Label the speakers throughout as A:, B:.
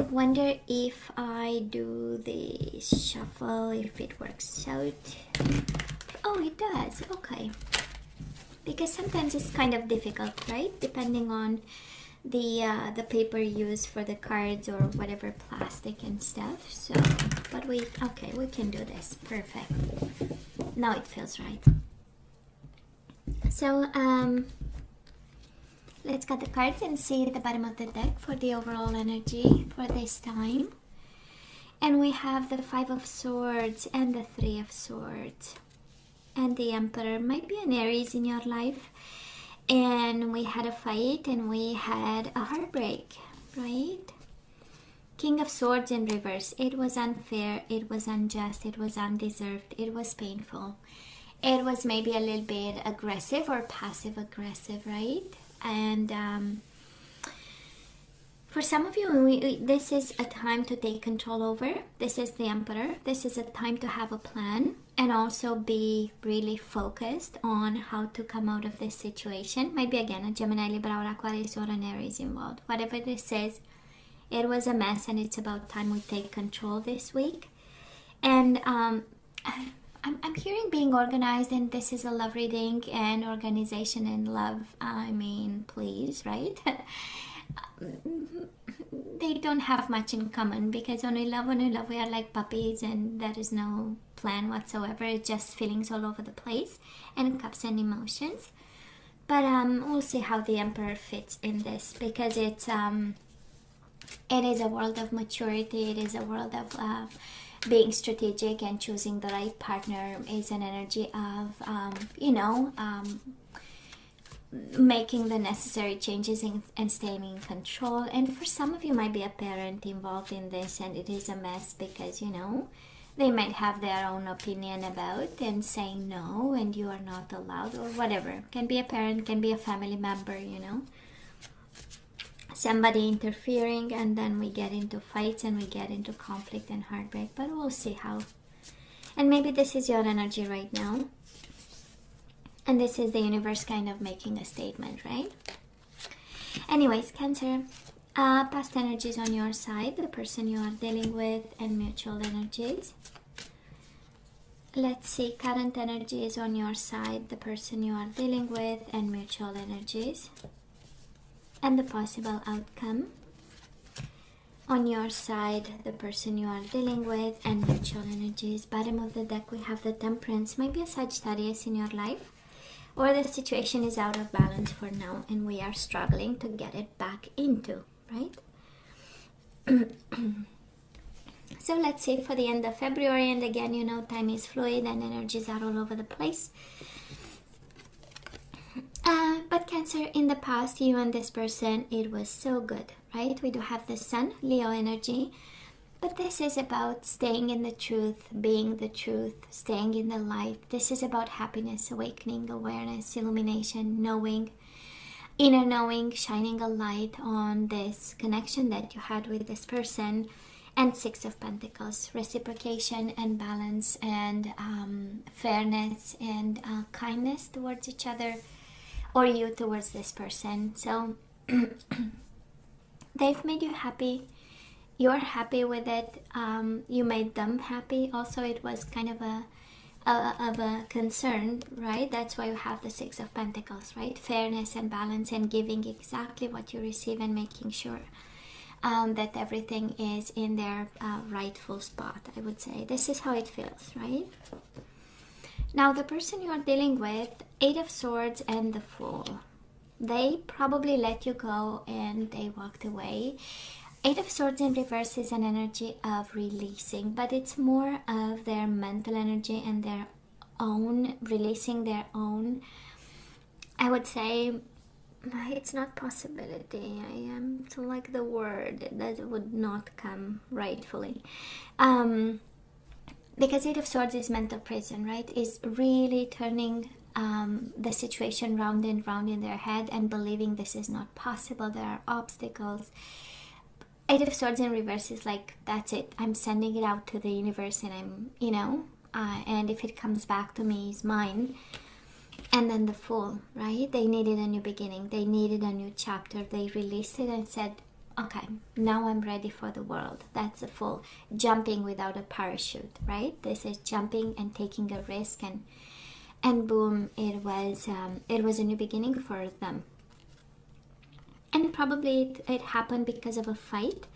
A: I wonder if I do the shuffle, if it works out. Oh, it does. Okay. Because sometimes it's kind of difficult, right? Depending on the paper used for the cards or whatever plastic and stuff. So, but we can do this. Perfect. Now it feels right. So, let's get the cards and see at the bottom of the deck for the overall energy for this time. And we have the Five of Swords and the Three of Swords. And the Emperor might be an Aries in your life. And we had a fight and we had a heartbreak, right? King of Swords in reverse. It was unfair, it was unjust, it was undeserved, it was painful. It was maybe a little bit aggressive or passive aggressive, right? And for some of you, this is a time to take control over. This is the Emperor. This is a time to have a plan and also be really focused on how to come out of this situation. Maybe again, a Gemini, Libra, or Aquarius, or an Aries involved. Whatever this is, it was a mess and it's about time we take control this week. And I'm hearing being organized, and this is a love reading, and organization and love, I mean, please, right? They don't have much in common, because when we love, we are like puppies and there is no plan whatsoever. It's just feelings all over the place and cups and emotions. But we'll see how the Emperor fits in this, because it is a world of maturity. It is a world of being strategic, and choosing the right partner is an energy of making the necessary changes and staying in control. And for some of you might be a parent involved in this, and it is a mess because they might have their own opinion about and saying no, and you are not allowed, or whatever. Can be a parent, can be a family member, somebody interfering, and then we get into fights and we get into conflict and heartbreak. But we'll see how. And maybe this is your energy right now, and this is the universe kind of making a statement, right? Anyways, Cancer, past energies on your side, the person you are dealing with, and mutual energies. Let's see, current energies on your side, the person you are dealing with, and mutual energies. And the possible outcome. On your side, the person you are dealing with, and mutual energies. Bottom of the deck, we have the Temperance. Maybe a Sagittarius in your life, or the situation is out of balance for now and we are struggling to get it back into, right? So let's see for the end of February. And again, time is fluid and energies are all over the place. But Cancer, in the past, you and this person, it was so good, right? We do have the Sun, Leo energy. But this is about staying in the truth, being the truth, staying in the light. This is about happiness, awakening, awareness, illumination, knowing, inner knowing, shining a light on this connection that you had with this person. And Six of Pentacles, reciprocation and balance and fairness and kindness towards each other, or you towards this person. So they've made you happy. You're happy with it. You made them happy. Also, it was kind of a concern, right? That's why you have the Six of Pentacles, right? Fairness and balance, and giving exactly what you receive, and making sure that everything is in their rightful spot, I would say. This is how it feels, right? Now, the person you are dealing with, Eight of Swords and the Fool. They probably let you go and they walked away. Eight of Swords in reverse is an energy of releasing, but it's more of their mental energy and their own, releasing their own, I would say, it's not possibility. I am to like the word that would not come rightfully. Because Eight of Swords is mental prison, right? Is really turning the situation round and round in their head and believing this is not possible. There are obstacles. Eight of Swords in reverse is like, that's it. I'm sending it out to the universe, and I'm, and if it comes back to me, it's mine. And then the Fool, right? They needed a new beginning. They needed a new chapter. They released it and said, okay, now I'm ready for the world. That's a full jumping without a parachute, right? This is jumping and taking a risk, and boom, it was a new beginning for them. And probably it happened because of a fight,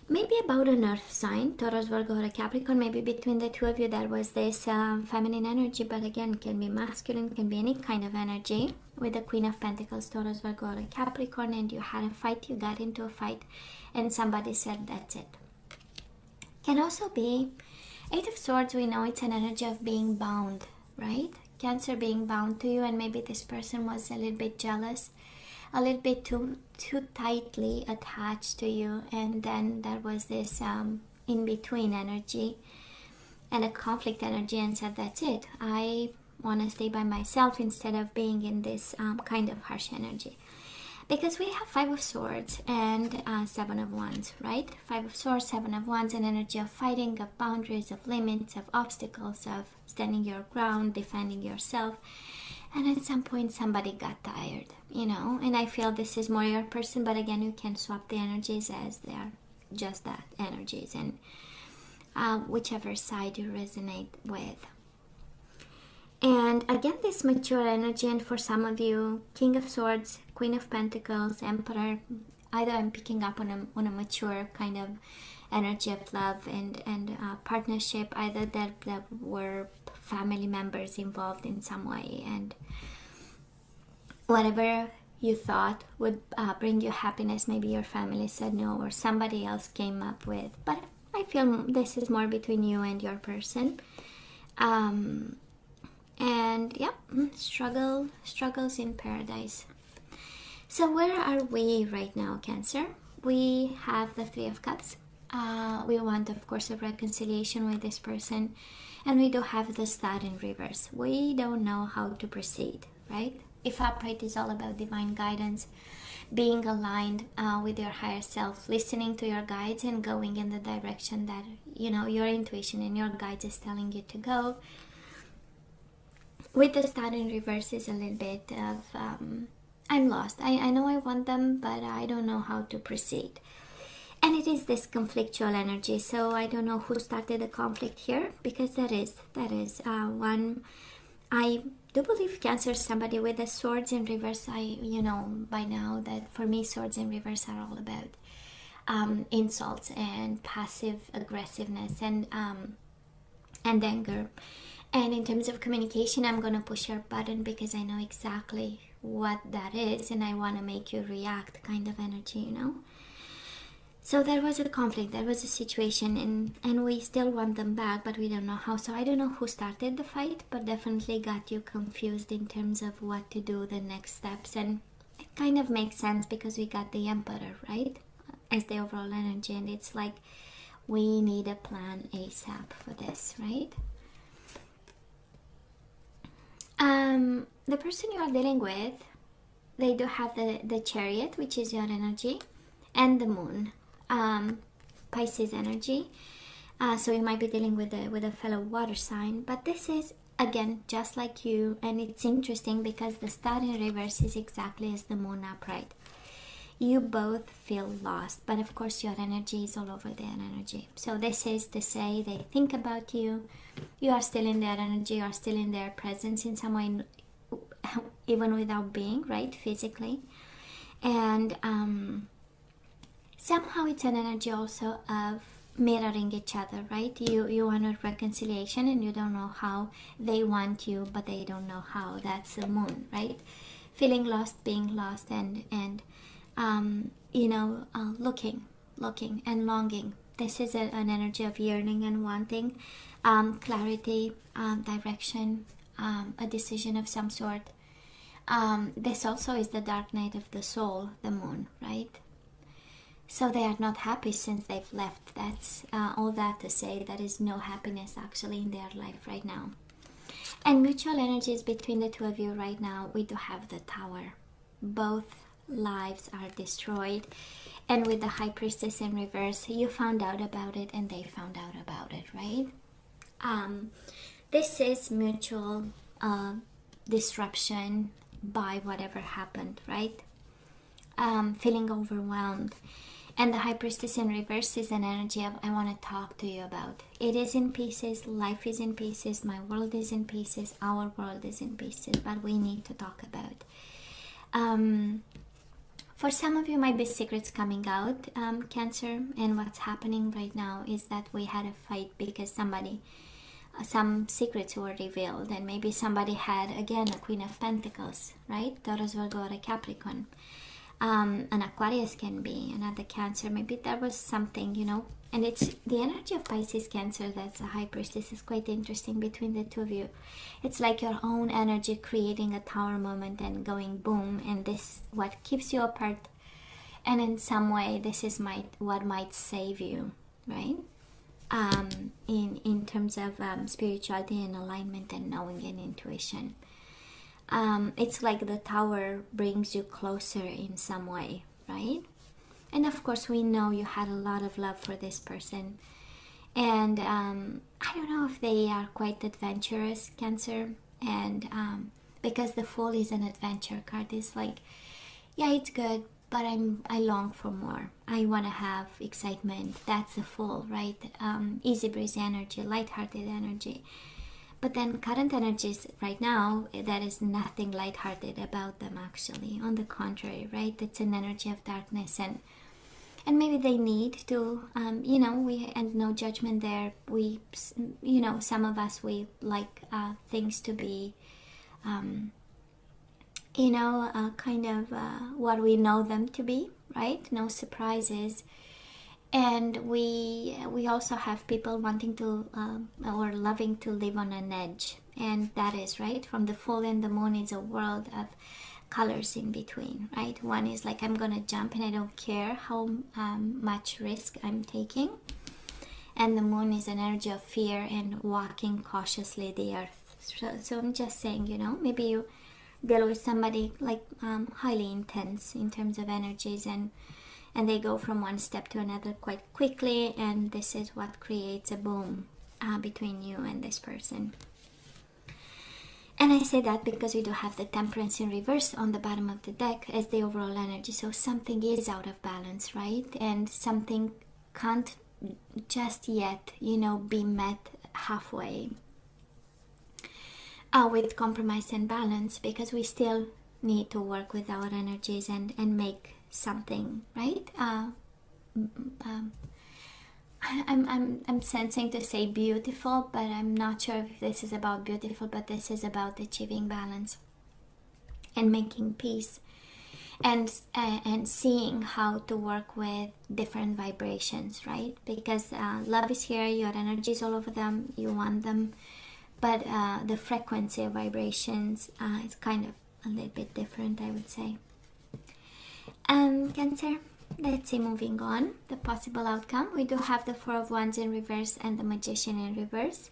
A: maybe about an earth sign, Taurus, Virgo, or a Capricorn. Maybe between the two of you there was this feminine energy, but again, can be masculine, can be any kind of energy. With the Queen of Pentacles, Taurus, Virgo, or a Capricorn, and you had a fight, you got into a fight, and somebody said that's it. Can also be Eight of Swords. We know it's an energy of being bound, right? Cancer, being bound to you, and maybe this person was a little bit jealous, a little bit too tightly attached to you, and then there was this in-between energy and a conflict energy, and said that's it, I want to stay by myself instead of being in this kind of harsh energy. Because we have Five of Swords and Seven of Wands, right? Five of Swords, Seven of Wands, an energy of fighting, of boundaries, of limits, of obstacles, of standing your ground, defending yourself. And at some point somebody got tired, you know, and I feel this is more your person, but again, you can swap the energies as they are just that, energies, and whichever side you resonate with. And again, this mature energy, and for some of you, King of Swords, Queen of Pentacles, Emperor, either I'm picking up on a mature kind of energy of love and partnership, either that were family members involved in some way, and whatever you thought would bring you happiness, maybe your family said no, or somebody else came up with, but I feel this is more between you and your person. And yeah, struggles in paradise. So where are we right now, Cancer? We have the Three of Cups. We want, of course, a reconciliation with this person, and we do have the Star in reverse. We don't know how to proceed, right? If upright is all about divine guidance, being aligned with your higher self, listening to your guides and going in the direction that, you know, your intuition and your guides is telling you to go. With the Star in reverse is a little bit of I'm lost. I know I want them, but I don't know how to proceed. And it is this conflictual energy. So I don't know who started the conflict here, because that is one. I do believe Cancer is somebody with the swords in reverse. You know by now that for me, swords in reverse are all about insults and passive aggressiveness and anger. And in terms of communication, I'm going to push your button because I know exactly what that is, and I want to make you react kind of energy, you know. So there was a conflict, there was a situation, and we still want them back, but we don't know how. So I don't know who started the fight, but definitely got you confused in terms of what to do, the next steps. And it kind of makes sense because we got the Emperor, right, as the overall energy, and it's like we need a plan ASAP for this, right? The person you are dealing with, they do have the Chariot, which is your energy, and the Moon, Pisces energy. So you might be dealing with a fellow water sign, but this is again just like you, and it's interesting because the Star in reverse is exactly as the Moon upright. You both feel lost, but of course your energy is all over their energy. So this is to say they think about you, you are still in their energy, you are still in their presence in some way, even without being, right, physically. And somehow it's an energy also of mirroring each other, right? You want a reconciliation and you don't know how. They want you, but they don't know how. That's the Moon, right? Feeling lost, being lost, and looking and longing. This is an energy of yearning and wanting clarity, direction, a decision of some sort. This also is the dark night of the soul, the Moon, right? So they are not happy since they've left. That's all that to say there is no happiness actually in their life right now. And mutual energies between the two of you right now, we do have the Tower. Both lives are destroyed, and with the High Priestess in reverse, you found out about it and they found out about it, right? This is mutual disruption by whatever happened, right? feeling overwhelmed. And the High Priestess in reverse is an energy of I want to talk to you about. It is in pieces, life is in pieces, my world is in pieces, our world is in pieces, but we need to talk about. For some of you might be secrets coming out, Cancer, and what's happening right now is that we had a fight because some secrets were revealed, and maybe somebody had, again, a Queen of Pentacles, right? Taurus, Virgo, or a Capricorn. An Aquarius can be, another Cancer. Maybe there was something, and it's the energy of Pisces, Cancer, that's a High Priestess, is quite interesting between the two of you. It's like your own energy creating a tower moment and going boom, and this what keeps you apart, and in some way this is what might save you, right? In terms of spirituality and alignment and knowing and intuition. It's like the tower brings you closer in some way, right? And of course, we know you had a lot of love for this person. And I don't know if they are quite adventurous, Cancer. And because the Fool is an adventure card. It's like, yeah, it's good, but I long for more. I want to have excitement. That's the Fool, right? Easy breezy energy, lighthearted energy. But then current energies right now, there is nothing lighthearted about them actually. On the contrary, right? It's an energy of darkness, and maybe they need to, and no judgment there. We, some of us, we like things to be, kind of what we know them to be, right? No surprises. And we also have people wanting to or loving to live on an edge, and that is right. From the Full and the Moon is a world of colors in between, right? One is like I'm gonna jump and I don't care how much risk I'm taking, and the Moon is an energy of fear and walking cautiously the earth. So I'm just saying, maybe you deal with somebody like highly intense in terms of energies, and they go from one step to another quite quickly, and this is what creates a boom between you and this person. And I say that because we do have the Temperance in reverse on the bottom of the deck as the overall energy, so something is out of balance, right? And something can't just yet, be met halfway with compromise and balance, because we still need to work with our energies and make something, right? I'm sensing to say beautiful, but I'm not sure if this is about beautiful, but this is about achieving balance and making peace, and seeing how to work with different vibrations, right? Because love is here, your energy is all over them, you want them, but the frequency of vibrations is kind of a little bit different, I would say. Cancer, let's see, moving on, the possible outcome. We do have the Four of Wands in reverse and the Magician in reverse.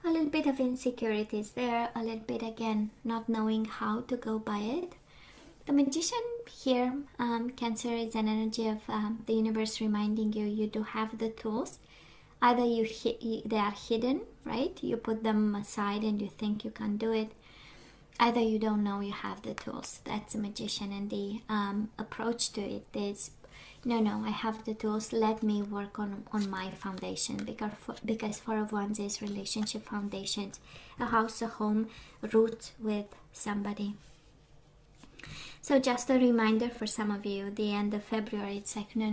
A: A little bit of insecurities there, a little bit, again, not knowing how to go by it. The Magician here, Cancer, is an energy of the universe reminding you, you do have the tools. Either they are hidden, right? You put them aside and you think you can't do it. Either you don't know you have the tools. That's a Magician, and the approach to it is, no, I have the tools, let me work on my foundation, because Four of Wands is relationship foundations, a house, a home, roots with somebody. So just a reminder for some of you, the end of February, it's like, no,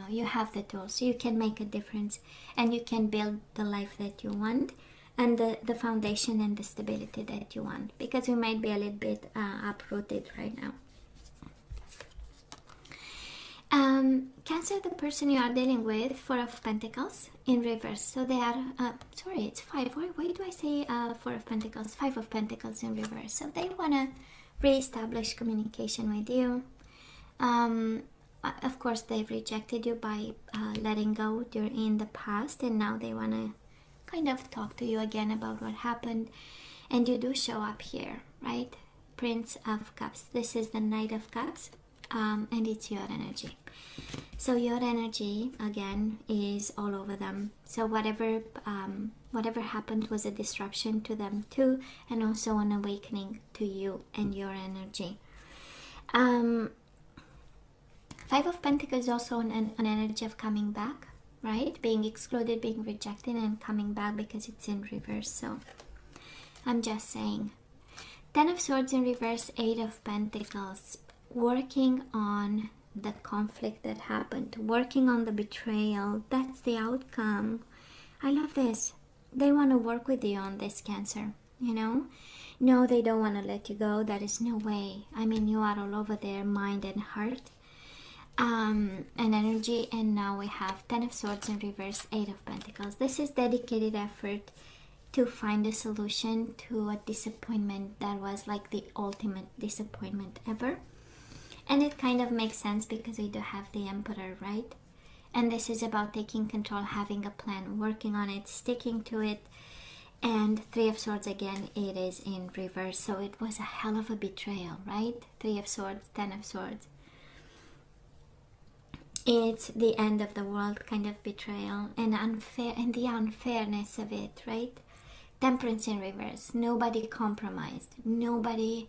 A: you have the tools, you can make a difference, and you can build the life that you want, and the foundation and the stability that you want, because you might be a little bit uprooted right now. Cancer, the person you are dealing with, Four of Pentacles in reverse. So they are, it's five. Why do I say Four of Pentacles? Five of Pentacles in reverse. So they want to re-establish communication with you. Of course, they've rejected you by letting go in the past, and now they want to kind of talk to you again about what happened. And you do show up here, right? Prince of Cups. This is the Knight of Cups, and it's your energy. So your energy, again, is all over them. So whatever happened was a disruption to them too, and also an awakening to you and your energy. Five of Pentacles is also an energy of coming back, right? Being excluded, being rejected, and coming back because it's in reverse. So I'm just saying. Ten of Swords in reverse, Eight of Pentacles. Working on the conflict that happened, working on the betrayal. That's the outcome. I love this. They want to work with you on this, Cancer, you know? No, they don't want to let you go. That is no way. I mean, you are all over their mind and heart and energy. And now we have Ten of Swords in reverse, Eight of Pentacles. This is dedicated effort to find a solution to a disappointment that was like the ultimate disappointment ever. And it kind of makes sense because we do have the Emperor, right? And this is about taking control, having a plan, working on it, sticking to it. And Three of Swords again, it is in reverse. So it was a hell of a betrayal, right? Three of Swords, Ten of Swords. It's the end of the world kind of betrayal and unfair, and the unfairness of it, right? Temperance in reverse. Nobody compromised. Nobody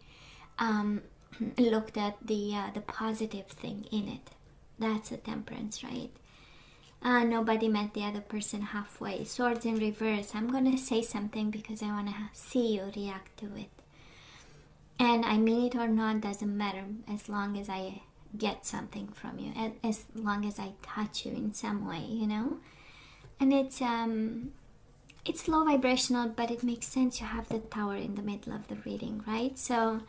A: looked at the positive thing in it. That's a Temperance, right? Nobody met the other person halfway. Swords in reverse. I'm gonna say something because I want to see you react to it, and I mean it or not, doesn't matter, as long as I get something from you, as long as I touch you in some way, you know. And it's low vibrational, but it makes sense. You have the Tower in the middle of the reading, right? So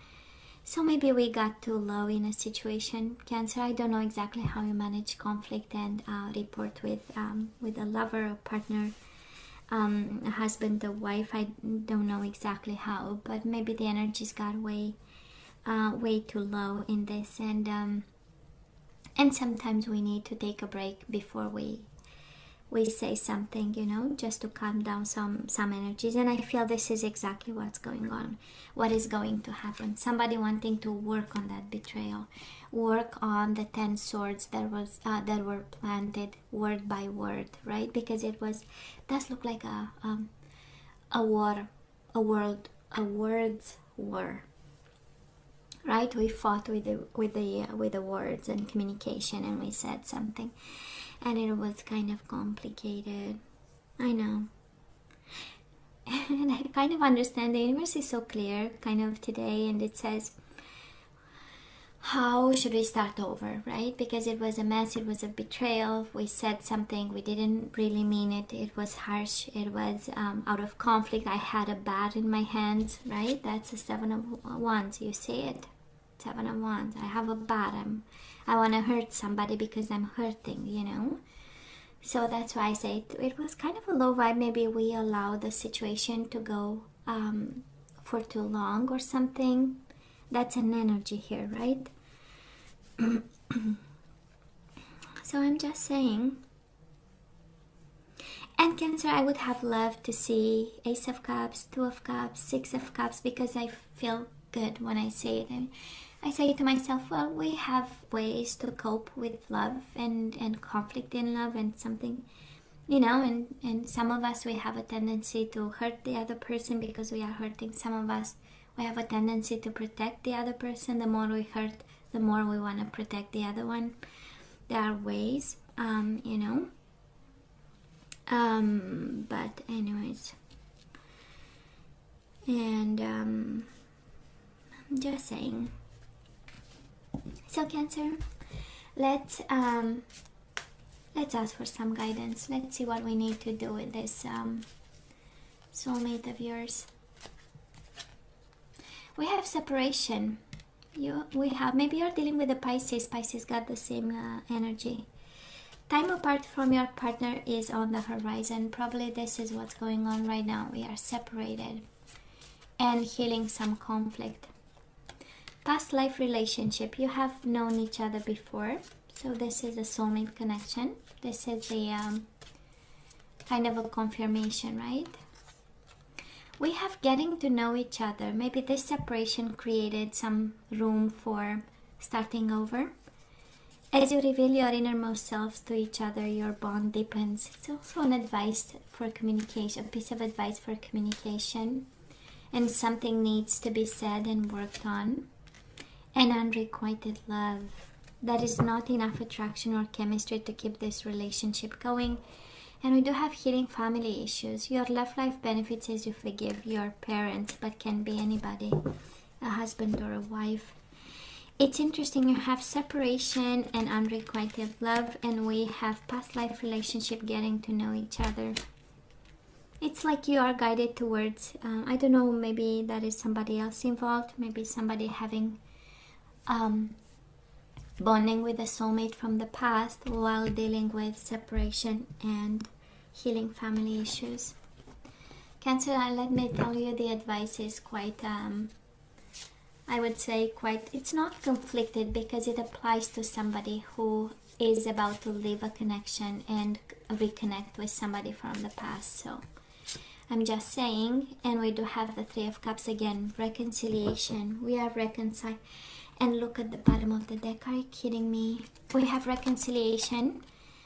A: maybe we got too low in a situation, Cancer. I don't know exactly how you manage conflict and report with a lover or partner, a husband, a wife. I don't know exactly how, but maybe the energies got way too low in this, and sometimes we need to take a break before we say something, you know, just to calm down some energies. And I feel this is exactly what's going on, what is going to happen. Somebody wanting to work on that betrayal, work on the 10 swords that were planted word by word, right? Because it does look like a words war, right? We fought with the words and communication, and we said something. And it was kind of complicated. I know. And I kind of understand. The universe is so clear kind of today. And it says, how should we start over, right? Because it was a mess. It was a betrayal. We said something. We didn't really mean it. It was harsh. It was out of conflict. I had a bat in my hands, right? That's a 7 of Wands. You see it? 7 of Wands. I have a bat. I want to hurt somebody because I'm hurting, you know. So that's why I say it was kind of a low vibe. Maybe we allow the situation to go for too long or something. That's an energy here, right? So I'm just saying. And Cancer, I would have loved to see Ace of Cups, 2 of Cups, 6 of Cups, because I feel good when I say it. I say to myself, well, we have ways to cope with love and conflict in love and something, you know, and some of us, we have a tendency to hurt the other person because we are hurting. Some of us, we have a tendency to protect the other person. The more we hurt, the more we want to protect the other one. There are ways, you know. But anyways, and I'm just saying. So Cancer, let's ask for some guidance. Let's see what we need to do with this soulmate of yours. We have separation. Maybe you're dealing with a Pisces. Pisces got the same energy. Time apart from your partner is on the horizon. Probably this is what's going on right now. We are separated and healing some conflict. Past life relationship. You have known each other before. So this is a soulmate connection. This is a kind of a confirmation, right? We have getting to know each other. Maybe this separation created some room for starting over. As you reveal your innermost selves to each other, your bond deepens. It's also an advice for communication, a piece of advice for communication. And something needs to be said and worked on. And unrequited love. There is not enough attraction or chemistry to keep this relationship going. And we do have healing family issues. Your love life benefits as you forgive your parents, but can be anybody, a husband or a wife. It's interesting, you have separation and unrequited love, and we have past life relationship, getting to know each other. It's like you are guided towards, I don't know, maybe there is somebody else involved, maybe somebody having bonding with a soulmate from the past while dealing with separation and healing family issues. Cancer, let me tell you, the advice is quite, I would say quite, it's not conflicted because it applies to somebody who is about to leave a connection and reconnect with somebody from the past. So I'm just saying, and we do have the Three of Cups again, reconciliation. We are reconciled. And look at the bottom of the deck. Are you kidding me? We have reconciliation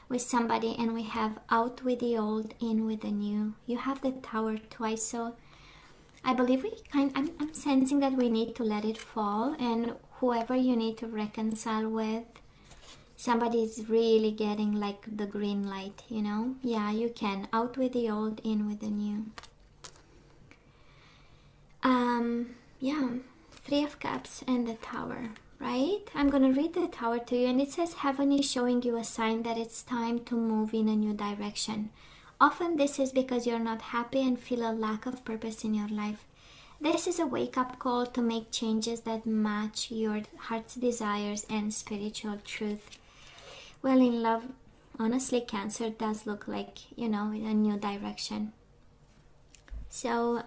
A: with somebody, and we have out with the old, in with the new. You have the Tower twice, so I believe I'm sensing that we need to let it fall, and whoever you need to reconcile with, somebody is really getting like the green light, you know? Yeah, you can. Out with the old, in with the new. Yeah, Three of Cups and the Tower, right? I'm gonna read the Tower to you, and it says heaven is showing you a sign that it's time to move in a new direction. Often this is because you're not happy and feel a lack of purpose in your life. This is a wake-up call to make changes that match your heart's desires and spiritual truth. Well, in love, honestly, Cancer does look like, you know, a new direction. So,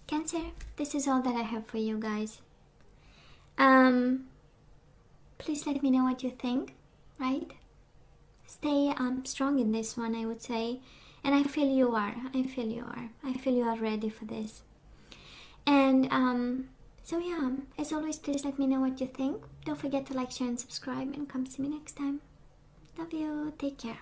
A: Cancer, this is all that I have for you guys. Please let me know what you think, right? Stay strong in this one, I would say. And I feel you are. I feel you are. I feel you are ready for this. And so yeah, as always, please let me know what you think. Don't forget to like, share, and subscribe. And come see me next time. Love you. Take care.